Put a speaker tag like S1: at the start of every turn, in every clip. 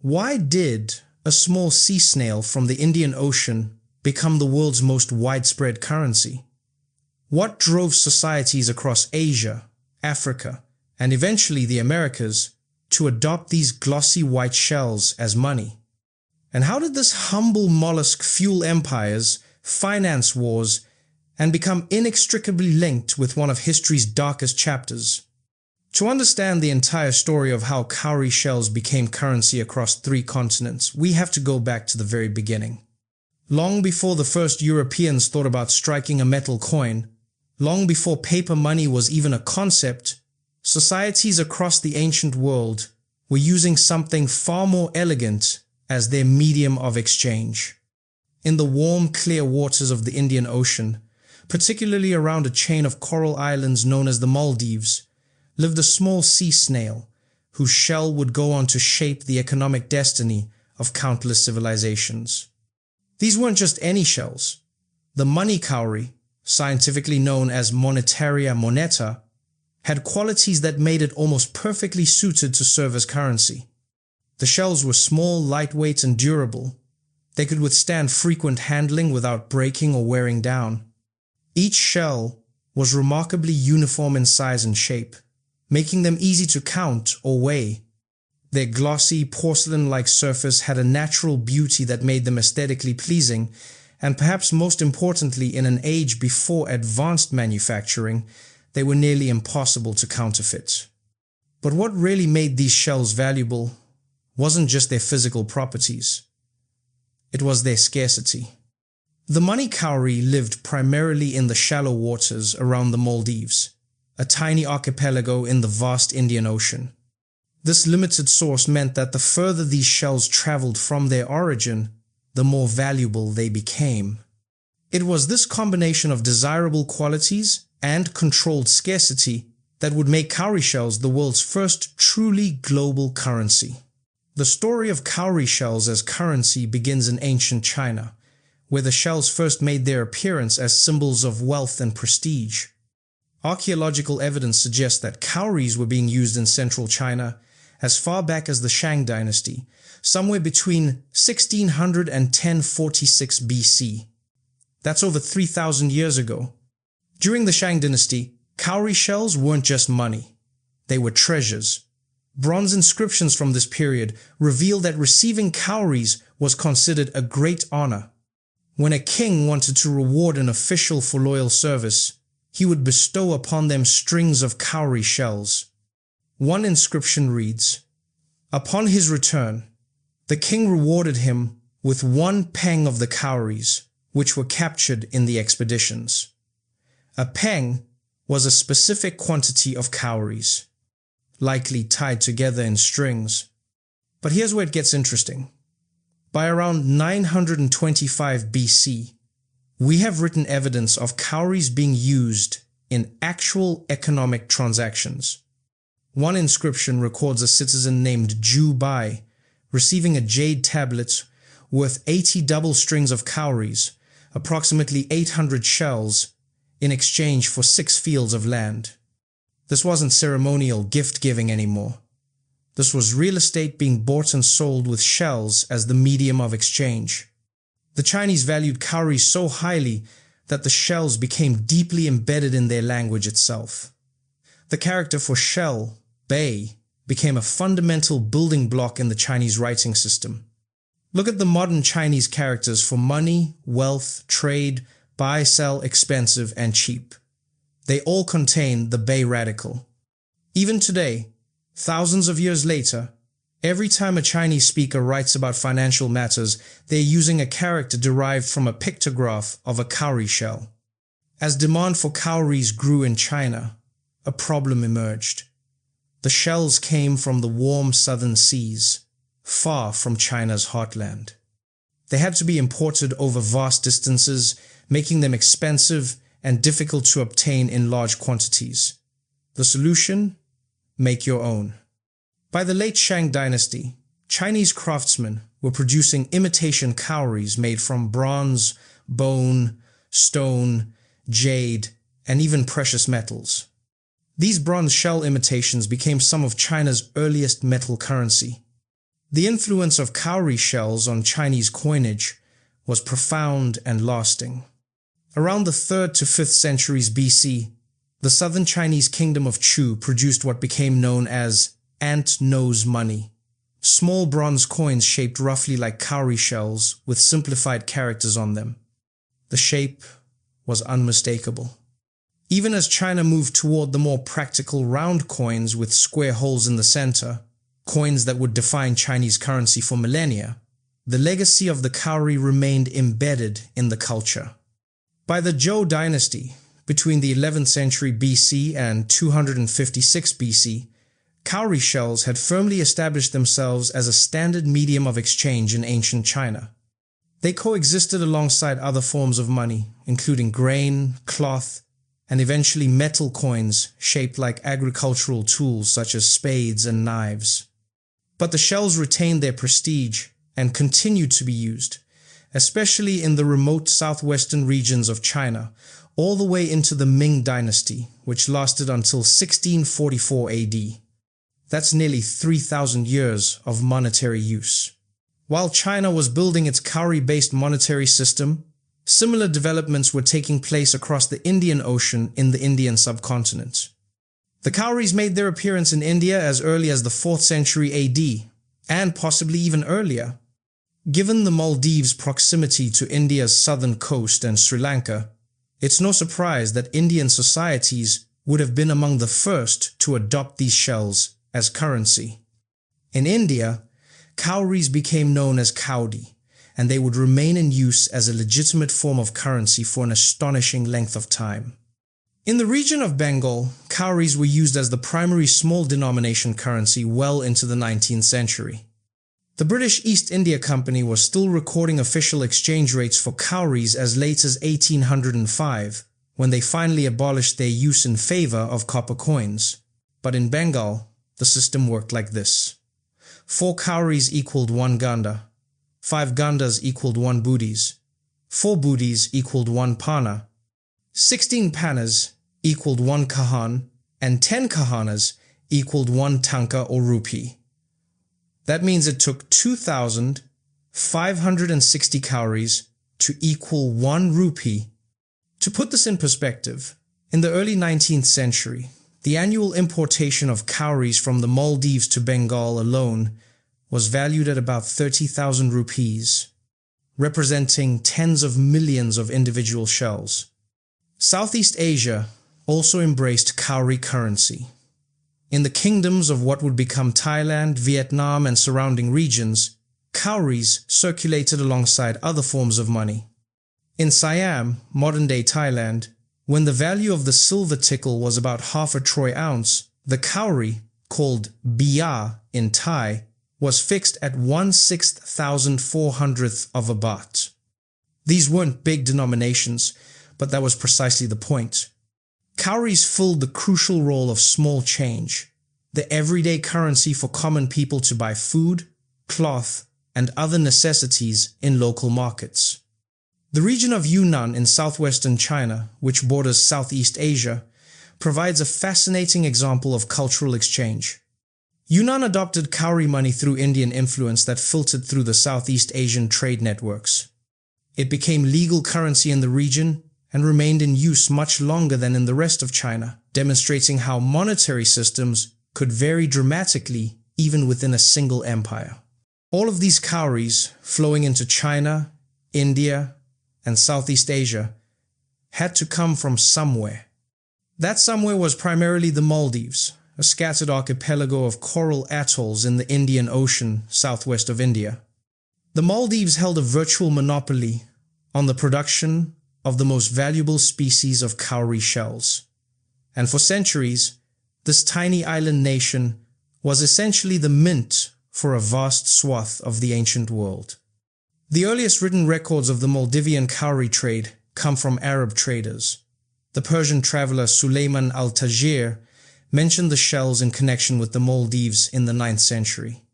S1: Why did a small sea snail from the Indian Ocean become the world's most widespread currency? What drove societies across Asia, Africa, and eventually the Americas to adopt these glossy white shells as money? And how did this humble mollusk fuel empires, finance wars, and become inextricably linked with one of history's darkest chapters? To understand the entire story of how cowrie shells became currency across 3 continents, we have to go back to the very beginning. Long before the first Europeans thought about striking a metal coin, long before paper money was even a concept, societies across the ancient world were using something far more elegant as their medium of exchange. In the warm, clear waters of the Indian Ocean, particularly around a chain of coral islands known as the Maldives, lived a small sea snail whose shell would go on to shape the economic destiny of countless civilizations. These weren't just any shells. The money cowrie, scientifically known as Monetaria moneta, had qualities that made it almost perfectly suited to serve as currency. The shells were small, lightweight, and durable. They could withstand frequent handling without breaking or wearing down. Each shell was remarkably uniform in size and shape, making them easy to count or weigh. Their glossy, porcelain-like surface had a natural beauty that made them aesthetically pleasing, and perhaps most importantly, in an age before advanced manufacturing, they were nearly impossible to counterfeit. But what really made these shells valuable wasn't just their physical properties. It was their scarcity. The money cowrie lived primarily in the shallow waters around the Maldives, a tiny archipelago in the vast Indian Ocean. This limited source meant that the further these shells traveled from their origin, the more valuable they became. It was this combination of desirable qualities and controlled scarcity that would make cowrie shells the world's first truly global currency. The story of cowrie shells as currency begins in ancient China, where the shells first made their appearance as symbols of wealth and prestige. Archaeological evidence suggests that cowries were being used in central China as far back as the Shang dynasty, somewhere between 1600 and 1046 BC. That's over 3,000 years ago. During the Shang dynasty, cowrie shells weren't just money. They were treasures. Bronze inscriptions from this period reveal that receiving cowries was considered a great honor. When a king wanted to reward an official for loyal service, he would bestow upon them strings of cowrie shells. One inscription reads, "Upon his return, the king rewarded him with 1 peng of the cowries, which were captured in the expeditions." A peng was a specific quantity of cowries, likely tied together in strings. But here's where it gets interesting. By around 925 BC, we have written evidence of cowries being used in actual economic transactions. One inscription records a citizen named Ju Bai receiving a jade tablet worth 80 double strings of cowries, approximately 800 shells, in exchange for 6 fields of land. This wasn't ceremonial gift-giving anymore. This was real estate being bought and sold with shells as the medium of exchange. The Chinese valued cowries so highly that the shells became deeply embedded in their language itself. The character for shell, bei, became a fundamental building block in the Chinese writing system. Look at the modern Chinese characters for money, wealth, trade, buy, sell, expensive, and cheap. They all contain the bei radical. Even today, thousands of years later, every time a Chinese speaker writes about financial matters, they're using a character derived from a pictograph of a cowrie shell. As demand for cowries grew in China, a problem emerged. The shells came from the warm southern seas, far from China's heartland. They had to be imported over vast distances, making them expensive and difficult to obtain in large quantities. The solution? Make your own. By the late Shang dynasty, Chinese craftsmen were producing imitation cowries made from bronze, bone, stone, jade, and even precious metals. These bronze shell imitations became some of China's earliest metal currency. The influence of cowrie shells on Chinese coinage was profound and lasting. Around the 3rd to 5th centuries BC, the southern Chinese kingdom of Chu produced what became known as ant-nose money, small bronze coins shaped roughly like cowrie shells with simplified characters on them. The shape was unmistakable. Even as China moved toward the more practical round coins with square holes in the center, coins that would define Chinese currency for millennia, the legacy of the cowrie remained embedded in the culture. By the Zhou dynasty, between the 11th century BC and 256 BC, cowrie shells had firmly established themselves as a standard medium of exchange in ancient China. They coexisted alongside other forms of money, including grain, cloth, and eventually metal coins shaped like agricultural tools such as spades and knives. But the shells retained their prestige and continued to be used, especially in the remote southwestern regions of China, all the way into the Ming dynasty, which lasted until 1644 AD. That's nearly 3,000 years of monetary use. While China was building its cowrie-based monetary system, similar developments were taking place across the Indian Ocean in the Indian subcontinent. The cowries made their appearance in India as early as the 4th century AD, and possibly even earlier. Given the Maldives' proximity to India's southern coast and Sri Lanka, it's no surprise that Indian societies would have been among the first to adopt these shells as currency. In India, cowries became known as Cowrie, and they would remain in use as a legitimate form of currency for an astonishing length of time. In the region of Bengal, cowries were used as the primary small denomination currency well into the 19th century. The British East India Company was still recording official exchange rates for cowries as late as 1805, when they finally abolished their use in favor of copper coins. But in Bengal, the system worked like this. 4 cowries equaled 1 ganda, 5 gandas equaled 1 budis, 4 budis equaled 1 pana, 16 panas equaled 1 kahan, and 10 kahanas equaled 1 tanka or rupee. That means it took 2,560 cowries to equal 1 rupee. To put this in perspective, in the early 19th century, the annual importation of cowries from the Maldives to Bengal alone was valued at about 30,000 rupees, representing tens of millions of individual shells. Southeast Asia also embraced cowrie currency. In the kingdoms of what would become Thailand, Vietnam, and surrounding regions, cowries circulated alongside other forms of money. In Siam, modern-day Thailand, when the value of the silver tickle was about half a troy ounce, the cowrie, called bia in Thai, was fixed at 1/6400th of a baht. These weren't big denominations, but that was precisely the point. Cowries filled the crucial role of small change, the everyday currency for common people to buy food, cloth, and other necessities in local markets. The region of Yunnan in southwestern China, which borders Southeast Asia, provides a fascinating example of cultural exchange. Yunnan adopted cowrie money through Indian influence that filtered through the Southeast Asian trade networks. It became legal currency in the region and remained in use much longer than in the rest of China, demonstrating how monetary systems could vary dramatically even within a single empire. All of these cowries flowing into China, India, and Southeast Asia had to come from somewhere. That somewhere was primarily the Maldives, a scattered archipelago of coral atolls in the Indian Ocean southwest of India. The Maldives held a virtual monopoly on the production of the most valuable species of cowrie shells. And for centuries, this tiny island nation was essentially the mint for a vast swath of the ancient world. The earliest written records of the Maldivian cowrie trade come from Arab traders. The Persian traveler Suleiman al-Tajir mentioned the shells in connection with the Maldives in the 9th century.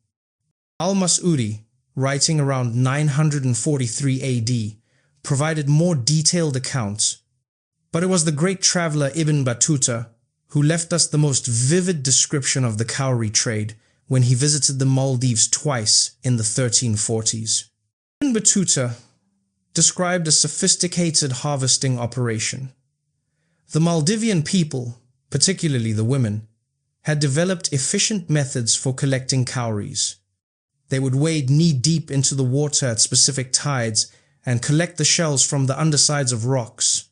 S1: Al-Mas'udi, writing around 943 AD, provided more detailed accounts, but it was the great traveler Ibn Battuta who left us the most vivid description of the cowrie trade when he visited the Maldives twice in the 1340s. Ibn Battuta described a sophisticated harvesting operation. The Maldivian people, particularly the women, had developed efficient methods for collecting cowries. They would wade knee-deep into the water at specific tides and collect the shells from the undersides of rocks.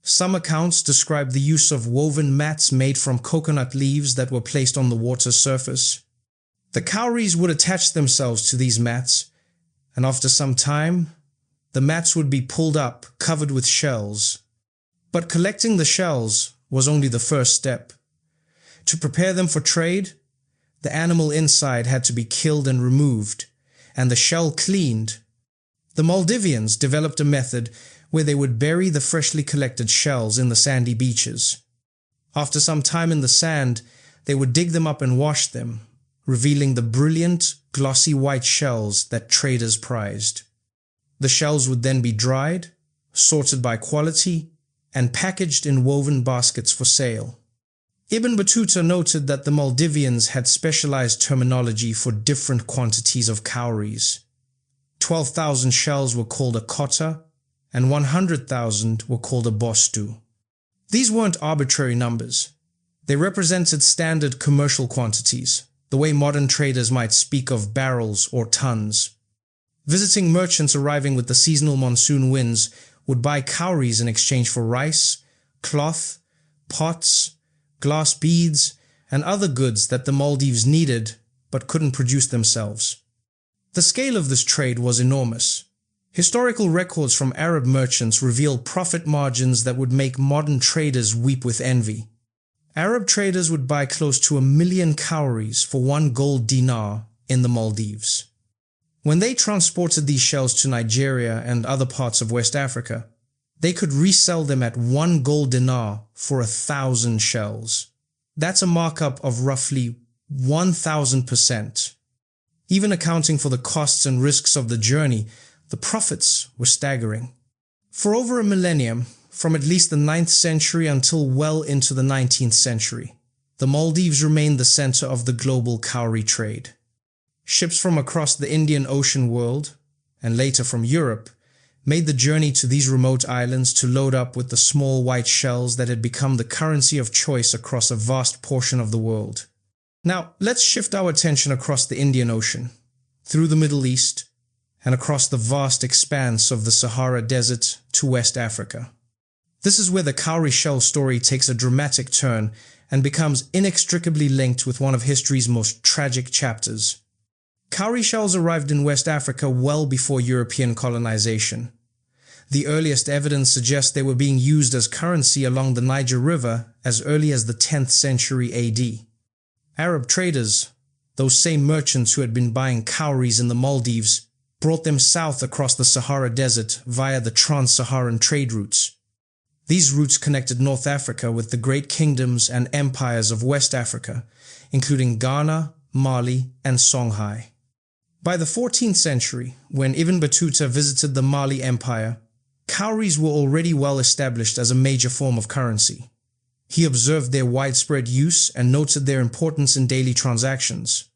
S1: Some accounts describe the use of woven mats made from coconut leaves that were placed on the water's surface. The cowries would attach themselves to these mats, and after some time, the mats would be pulled up, covered with shells. But collecting the shells was only the first step. To prepare them for trade, the animal inside had to be killed and removed, and the shell cleaned. The Maldivians developed a method where they would bury the freshly collected shells in the sandy beaches. After some time in the sand, they would dig them up and wash them, revealing the brilliant, glossy white shells that traders prized. The shells would then be dried, sorted by quality, and packaged in woven baskets for sale. Ibn Battuta noted that the Maldivians had specialized terminology for different quantities of cowries. 12,000 shells were called a kotta, and 100,000 were called a bostu. These weren't arbitrary numbers. They represented standard commercial quantities, the way modern traders might speak of barrels or tons. Visiting merchants arriving with the seasonal monsoon winds would buy cowries in exchange for rice, cloth, pots, glass beads, and other goods that the Maldives needed but couldn't produce themselves. The scale of this trade was enormous. Historical records from Arab merchants reveal profit margins that would make modern traders weep with envy. Arab traders would buy close to 1 million cowries for 1 gold dinar in the Maldives. When they transported these shells to Nigeria and other parts of West Africa, they could resell them at 1 gold dinar for 1,000 shells. That's a markup of roughly 1,000%. Even accounting for the costs and risks of the journey, the profits were staggering. For over a millennium, from at least the 9th century until well into the 19th century, the Maldives remained the center of the global cowrie trade. Ships from across the Indian Ocean world, and later from Europe, made the journey to these remote islands to load up with the small white shells that had become the currency of choice across a vast portion of the world. Now, let's shift our attention across the Indian Ocean, through the Middle East, and across the vast expanse of the Sahara Desert to West Africa. This is where the cowrie shell story takes a dramatic turn and becomes inextricably linked with one of history's most tragic chapters. Cowrie shells arrived in West Africa well before European colonization. The earliest evidence suggests they were being used as currency along the Niger River as early as the 10th century AD. Arab traders, those same merchants who had been buying cowries in the Maldives, brought them south across the Sahara Desert via the trans-Saharan trade routes. These routes connected North Africa with the great kingdoms and empires of West Africa, including Ghana, Mali, and Songhai. By the 14th century, when Ibn Battuta visited the Mali Empire, cowries were already well established as a major form of currency. He observed their widespread use and noted their importance in daily transactions.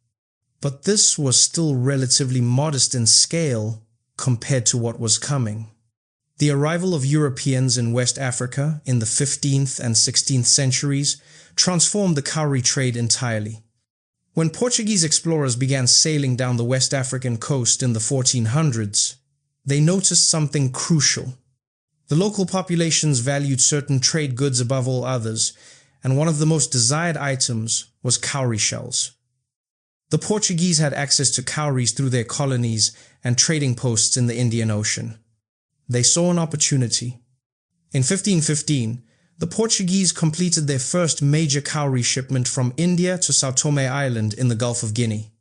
S1: But this was still relatively modest in scale compared to what was coming. The arrival of Europeans in West Africa in the 15th and 16th centuries transformed the cowrie trade entirely. When Portuguese explorers began sailing down the West African coast in the 1400s, they noticed something crucial. The local populations valued certain trade goods above all others, and one of the most desired items was cowrie shells. The Portuguese had access to cowries through their colonies and trading posts in the Indian Ocean. They saw an opportunity. In 1515, the Portuguese completed their first major cowrie shipment from India to Sao Tome Island in the Gulf of Guinea.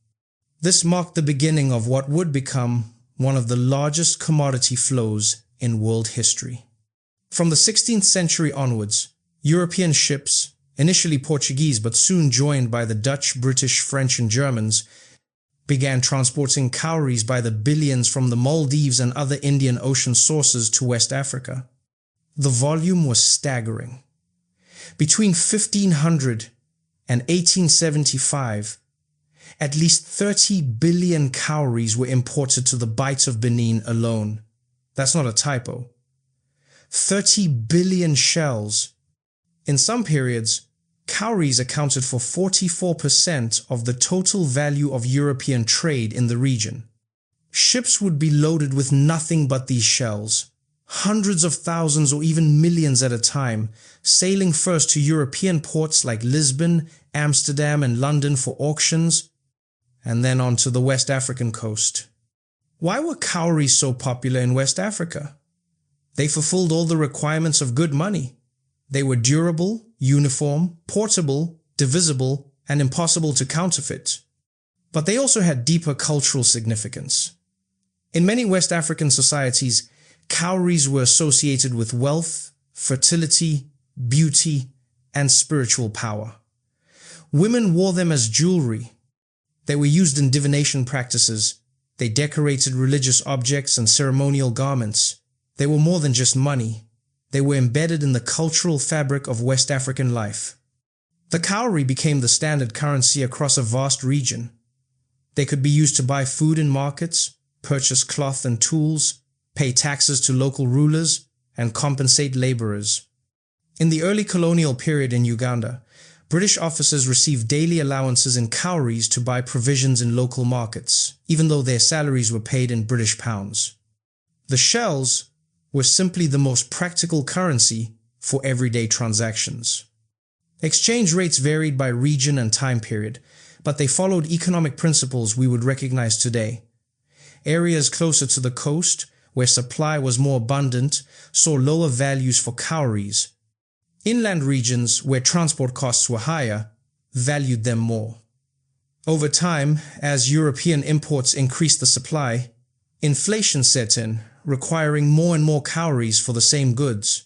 S1: This marked the beginning of what would become one of the largest commodity flows in world history. From the 16th century onwards, European ships, initially Portuguese but soon joined by the Dutch, British, French, and Germans, began transporting cowries by the billions from the Maldives and other Indian Ocean sources to West Africa. The volume was staggering. Between 1500 and 1875, at least 30 billion cowries were imported to the Bight of Benin alone. That's not a typo. 30 billion shells. In some periods, cowries accounted for 44% of the total value of European trade in the region. Ships would be loaded with nothing but these shells, hundreds of thousands or even millions at a time, sailing first to European ports like Lisbon, Amsterdam, and London for auctions, and then on to the West African coast. Why were cowries so popular in West Africa? They fulfilled all the requirements of good money. They were durable, uniform, portable, divisible, and impossible to counterfeit. But they also had deeper cultural significance. In many West African societies, cowries were associated with wealth, fertility, beauty, and spiritual power. Women wore them as jewelry. They were used in divination practices. They decorated religious objects and ceremonial garments. They were more than just money. They were embedded in the cultural fabric of West African life. The cowrie became the standard currency across a vast region. They could be used to buy food in markets, purchase cloth and tools, pay taxes to local rulers, and compensate laborers. In the early colonial period in Uganda, British officers received daily allowances in cowries to buy provisions in local markets, even though their salaries were paid in British pounds. The shells were simply the most practical currency for everyday transactions. Exchange rates varied by region and time period, but they followed economic principles we would recognize today. Areas closer to the coast, where supply was more abundant, saw lower values for cowries. Inland regions, where transport costs were higher, valued them more. Over time, as European imports increased the supply, inflation set in, requiring more and more cowries for the same goods.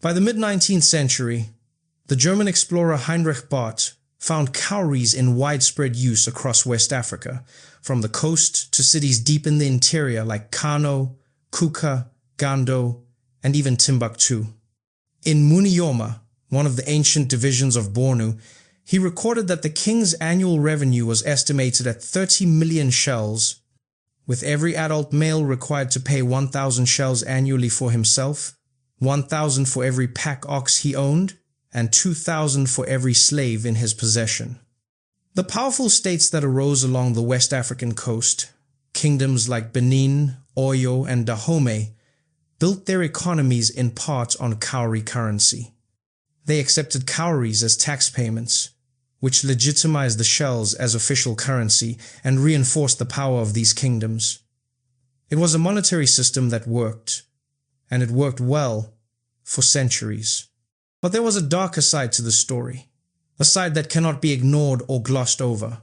S1: By the mid-19th century, the German explorer Heinrich Barth found cowries in widespread use across West Africa, from the coast to cities deep in the interior like Kano, Kuka, Gando, and even Timbuktu. In Munioma, one of the ancient divisions of Bornu, he recorded that the king's annual revenue was estimated at 30 million shells, with every adult male required to pay 1,000 shells annually for himself, 1,000 for every pack ox he owned, and 2,000 for every slave in his possession. The powerful states that arose along the West African coast, kingdoms like Benin, Oyo, and Dahomey, built their economies in part on cowrie currency. They accepted cowries as tax payments, which legitimized the shells as official currency and reinforced the power of these kingdoms. It was a monetary system that worked, and it worked well for centuries. But there was a darker side to the story, a side that cannot be ignored or glossed over.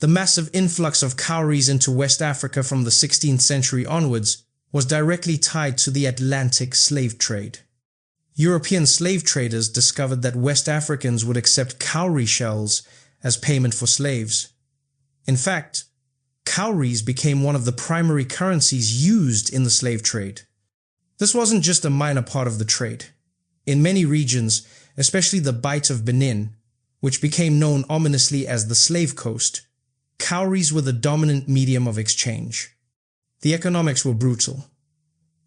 S1: The massive influx of cowries into West Africa from the 16th century onwards was directly tied to the Atlantic slave trade. European slave traders discovered that West Africans would accept cowrie shells as payment for slaves. In fact, cowries became one of the primary currencies used in the slave trade. This wasn't just a minor part of the trade. In many regions, especially the Bight of Benin, which became known ominously as the Slave Coast, cowries were the dominant medium of exchange. The economics were brutal.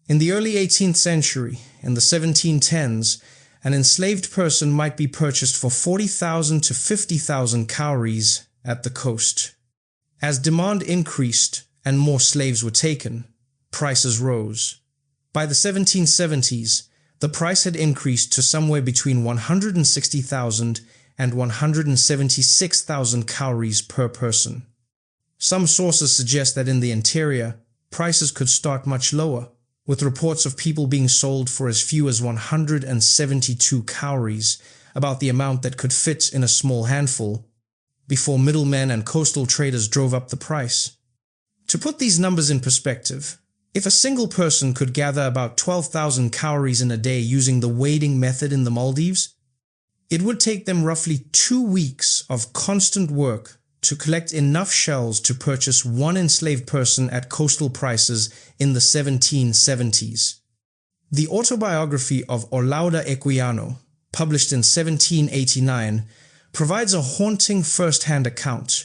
S1: In the early 18th century, in the 1710s, an enslaved person might be purchased for 40,000 to 50,000 cowries at the coast. As demand increased and more slaves were taken, prices rose. By the 1770s, the price had increased to somewhere between 160,000 and 176,000 cowries per person. Some sources suggest that in the interior, prices could start much lower, with reports of people being sold for as few as 172 cowries, about the amount that could fit in a small handful, before middlemen and coastal traders drove up the price. To put these numbers in perspective, if a single person could gather about 12,000 cowries in a day using the wading method in the Maldives, it would take them roughly 2 weeks of constant work to collect enough shells to purchase one enslaved person at coastal prices in the 1770s. The autobiography of Olaudah Equiano, published in 1789, provides a haunting first-hand account.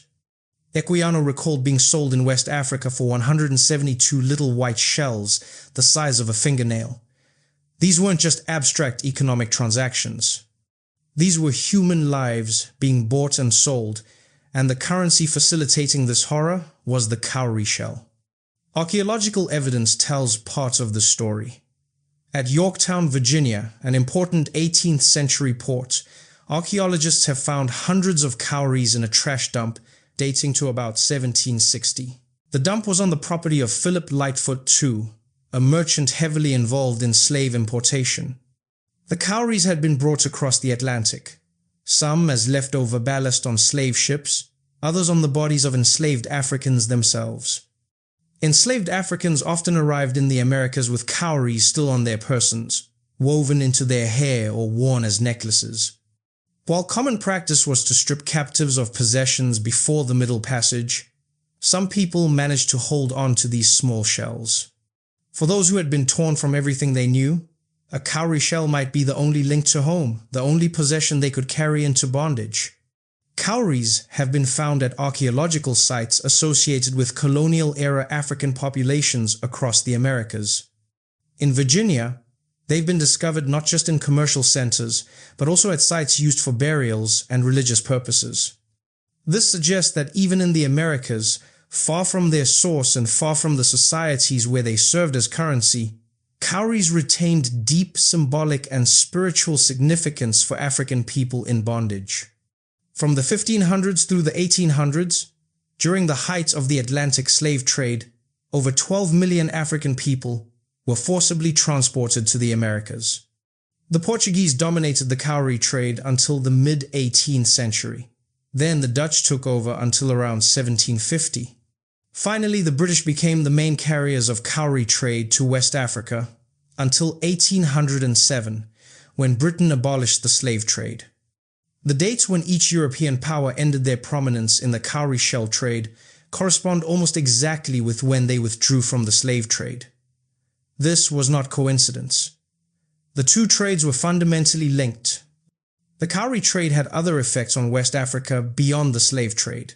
S1: Equiano recalled being sold in West Africa for 172 little white shells, the size of a fingernail. These weren't just abstract economic transactions. These were human lives being bought and sold, and the currency facilitating this horror was the cowrie shell. Archaeological evidence tells part of the story. At Yorktown, Virginia, an important 18th century port, archaeologists have found hundreds of cowries in a trash dump dating to about 1760. The dump was on the property of Philip Lightfoot II, a merchant heavily involved in slave importation. The cowries had been brought across the Atlantic, some as leftover ballast on slave ships, others on the bodies of enslaved Africans themselves. Enslaved Africans often arrived in the Americas with cowries still on their persons, woven into their hair or worn as necklaces. While common practice was to strip captives of possessions before the Middle Passage, some people managed to hold on to these small shells. For those who had been torn from everything they knew, a cowrie shell might be the only link to home, the only possession they could carry into bondage. Cowries have been found at archaeological sites associated with colonial-era African populations across the Americas. In Virginia, they've been discovered not just in commercial centers, but also at sites used for burials and religious purposes. This suggests that even in the Americas, far from their source and far from the societies where they served as currency, cowries retained deep symbolic and spiritual significance for African people in bondage. From the 1500s through the 1800s, during the height of the Atlantic slave trade, over 12 million African people were forcibly transported to the Americas. The Portuguese dominated the cowrie trade until the mid-18th century. Then the Dutch took over until around 1750. Finally, the British became the main carriers of cowrie trade to West Africa until 1807, when Britain abolished the slave trade. The dates when each European power ended their prominence in the cowrie shell trade correspond almost exactly with when they withdrew from the slave trade. This was not coincidence. The two trades were fundamentally linked. The cowrie trade had other effects on West Africa beyond the slave trade.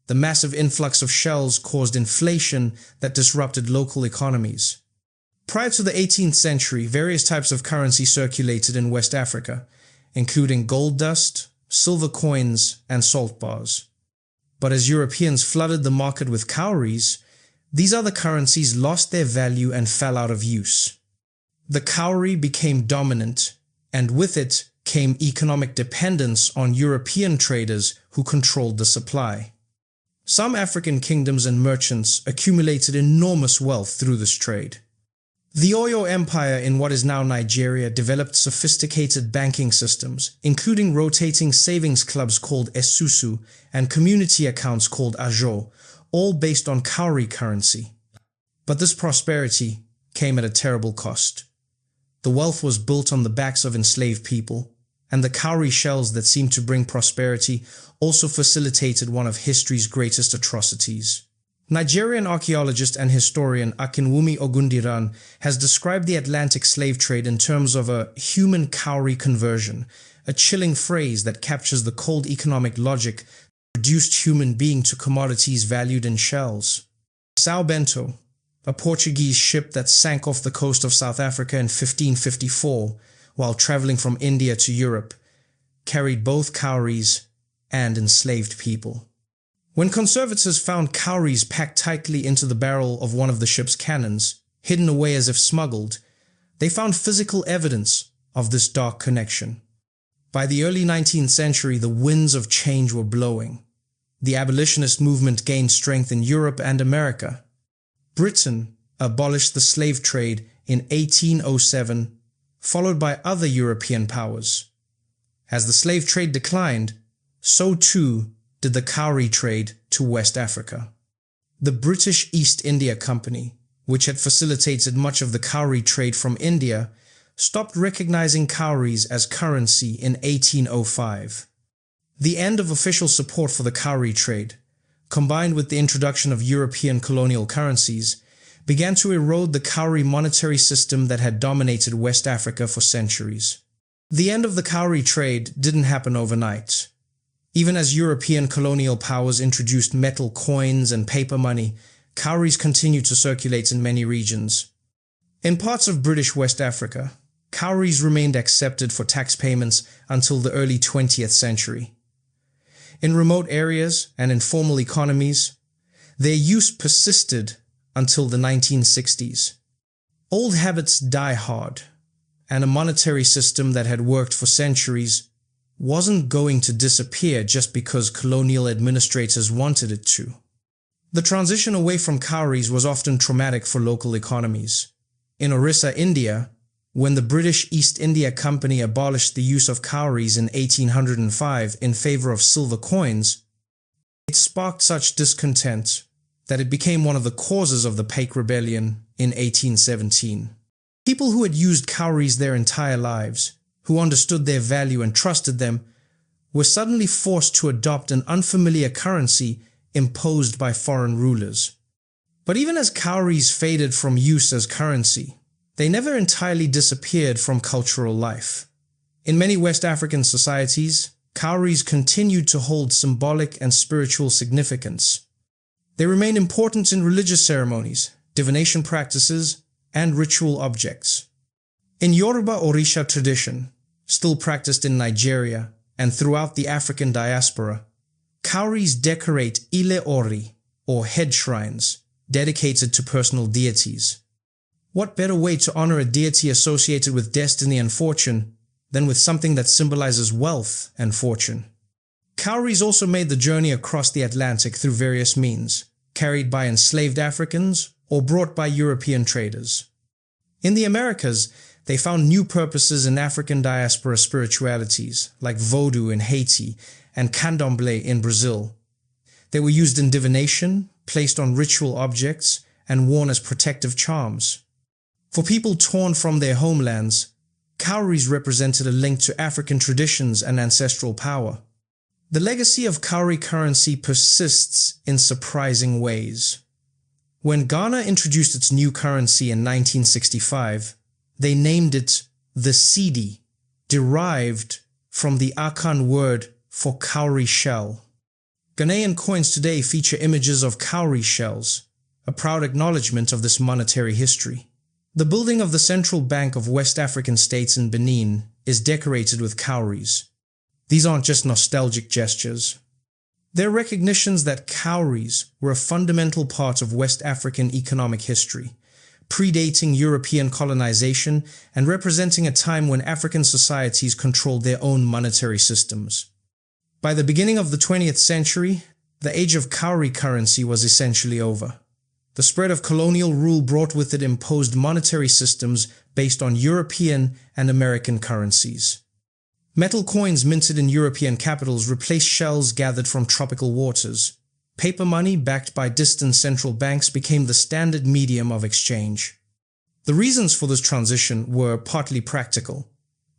S1: The massive influx of shells caused inflation that disrupted local economies. Prior to the 18th century, various types of currency circulated in West Africa, including gold dust, silver coins, and salt bars. But as Europeans flooded the market with cowries, these other currencies lost their value and fell out of use. The cowrie became dominant, and with it came economic dependence on European traders who controlled the supply. Some African kingdoms and merchants accumulated enormous wealth through this trade. The Oyo Empire in what is now Nigeria developed sophisticated banking systems, including rotating savings clubs called Esusu and community accounts called Ajo, all based on cowrie currency. But this prosperity came at a terrible cost. The wealth was built on the backs of enslaved people, and the cowrie shells that seemed to bring prosperity also facilitated one of history's greatest atrocities. Nigerian archaeologist and historian Akinwumi Ogundiran has described the Atlantic slave trade in terms of a human cowrie conversion, a chilling phrase that captures the cold economic logic that reduced human being to commodities valued in shells. Sao Bento, a Portuguese ship that sank off the coast of South Africa in 1554 while traveling from India to Europe, carried both cowries and enslaved people. When conservators found cowries packed tightly into the barrel of one of the ship's cannons, hidden away as if smuggled, they found physical evidence of this dark connection. By the early 19th century, the winds of change were blowing. The abolitionist movement gained strength in Europe and America. Britain abolished the slave trade in 1807, followed by other European powers. As the slave trade declined, so too did the cowrie trade to West Africa. The British East India Company, which had facilitated much of the cowrie trade from India, stopped recognizing cowries as currency in 1805. The end of official support for the cowrie trade, combined with the introduction of European colonial currencies, began to erode the cowrie monetary system that had dominated West Africa for centuries. The end of the cowrie trade didn't happen overnight. Even as European colonial powers introduced metal coins and paper money, cowries continued to circulate in many regions. In parts of British West Africa, cowries remained accepted for tax payments until the early 20th century. In remote areas and informal economies, their use persisted until the 1960s. Old habits die hard, and a monetary system that had worked for centuries wasn't going to disappear just because colonial administrators wanted it to. The transition away from cowries was often traumatic for local economies. In Orissa, India, when the British East India Company abolished the use of cowries in 1805 in favor of silver coins, it sparked such discontent that it became one of the causes of the Pake Rebellion in 1817. People who had used cowries their entire lives, who understood their value and trusted them, were suddenly forced to adopt an unfamiliar currency imposed by foreign rulers. But even as cowries faded from use as currency, they never entirely disappeared from cultural life. In many West African societies, cowries continued to hold symbolic and spiritual significance. They remained important in religious ceremonies, divination practices, and ritual objects. In Yoruba Orisha tradition, still practiced in Nigeria and throughout the African diaspora, cowries decorate ile ori, or head shrines, dedicated to personal deities. What better way to honor a deity associated with destiny and fortune than with something that symbolizes wealth and fortune? Cowries also made the journey across the Atlantic through various means, carried by enslaved Africans or brought by European traders. In the Americas, they found new purposes in African diaspora spiritualities, like voodoo in Haiti and candomblé in Brazil. They were used in divination, placed on ritual objects, and worn as protective charms. For people torn from their homelands, cowries represented a link to African traditions and ancestral power. The legacy of cowrie currency persists in surprising ways. When Ghana introduced its new currency in 1965, they named it the cedi, derived from the Akan word for cowrie shell. Ghanaian coins today feature images of cowrie shells, a proud acknowledgement of this monetary history. The building of the Central Bank of West African states in Benin is decorated with cowries. These aren't just nostalgic gestures. They're recognitions that cowries were a fundamental part of West African economic history, predating European colonization and representing a time when African societies controlled their own monetary systems. By the beginning of the 20th century, the age of cowrie currency was essentially over. The spread of colonial rule brought with it imposed monetary systems based on European and American currencies. Metal coins minted in European capitals replaced shells gathered from tropical waters. Paper money backed by distant central banks became the standard medium of exchange. The reasons for this transition were partly practical.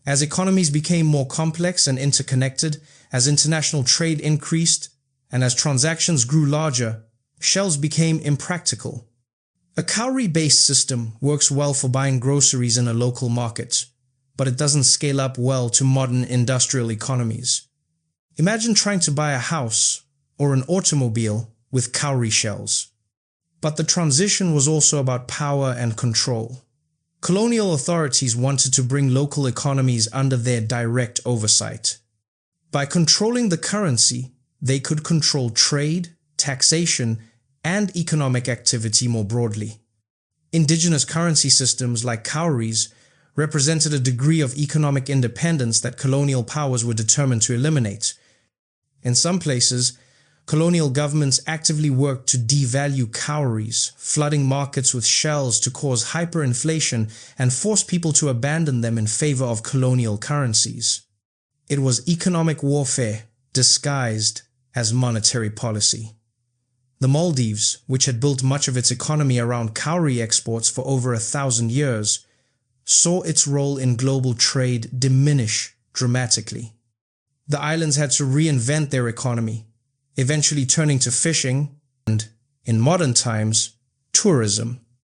S1: As economies became more complex and interconnected, as international trade increased, and as transactions grew larger, shells became impractical. A cowrie-based system works well for buying groceries in a local market, but it doesn't scale up well to modern industrial economies. Imagine trying to buy a house or an automobile with cowrie shells. But the transition was also about power and control. Colonial authorities wanted to bring local economies under their direct oversight. By controlling the currency, they could control trade, taxation, and economic activity more broadly. Indigenous currency systems like cowries represented a degree of economic independence that colonial powers were determined to eliminate. In some places, colonial governments actively worked to devalue cowries, flooding markets with shells to cause hyperinflation and force people to abandon them in favor of colonial currencies. It was economic warfare disguised as monetary policy. The Maldives, which had built much of its economy around cowrie exports for over 1,000 years, saw its role in global trade diminish dramatically. The islands had to reinvent their economy, eventually turning to fishing and, in modern times, tourism.